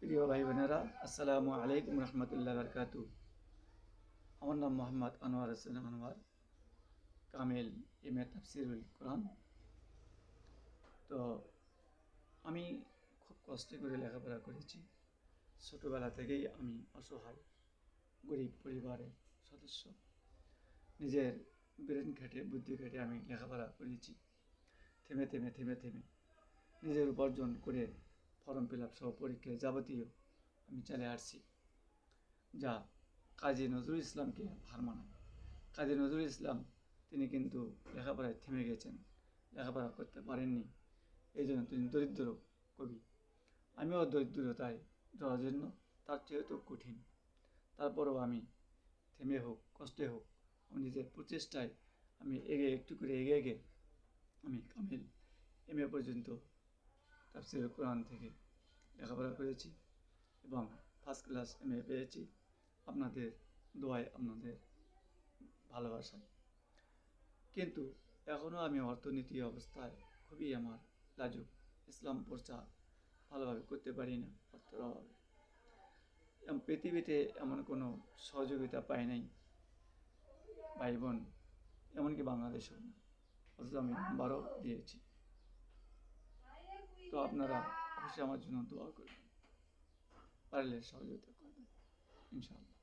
প্রিয় ভাই বোনেরা, আসসালামু আলাইকুম রহমতুল্লাহ বরকাতু। আমার নাম মোহাম্মদ আনোয়ার হোসেন আনোয়ার, কামেল এম.এ তাফসিরুল কোরআন। তো আমি খুব কষ্ট করে লেখাপড়া করেছি। ছোটোবেলা থেকেই আমি অসহায় গরিব পরিবারের সদস্য। নিজের ব্রেন খেটে বুদ্ধি খেটে আমি লেখাপড়া করেছি। থেমে থেমে থেমে থেমে নিজের উপার্জন করে ফর্ম ফিল আপ সহ পরীক্ষায় যাবতীয় আমি চলে আসছি, যা কাজী নজরুল ইসলামকে হার মানায়। কাজী নজরুল ইসলাম তিনি কিন্তু লেখাপড়ায় থেমে গেছেন, লেখাপড়া করতে পারেননি, এই জন্য তিনি দরিদ্র কবি। আমিও দরিদ্রতায় জরাজীর্ণ, তার চেয়েও তো কঠিন। তারপরেও আমি থেমে হোক কষ্টে হোক আমি নিজের প্রচেষ্টায় আমি একটু করে এগিয়ে আমি কামিল এম.এ পর্যন্ত তাফসীরুল কোরআন থেকে লেখাপড়া করেছি এবং ফার্স্ট ক্লাস এম.এ পেয়েছি আপনাদের দোয়ায়, আপনাদের ভালোবাসায়। কিন্তু এখনও আমি অর্থনীতি অবস্থায় খুবই আমার লাজুক। ইসলাম প্রচার ভালোভাবে করতে পারি না অর্থের অভাবে। পৃথিবীতে এমন কোনো সহযোগিতা পাই নাই ভাই বোন, এমনকি বাংলাদেশেও না, অথচ আমি নাম্বারও দিয়েছি। তো আপনারা অবশ্যই আমার জন্য দোয়া করবেন, পারলে সহযোগিতা করবেন ইনশাআল্লাহ।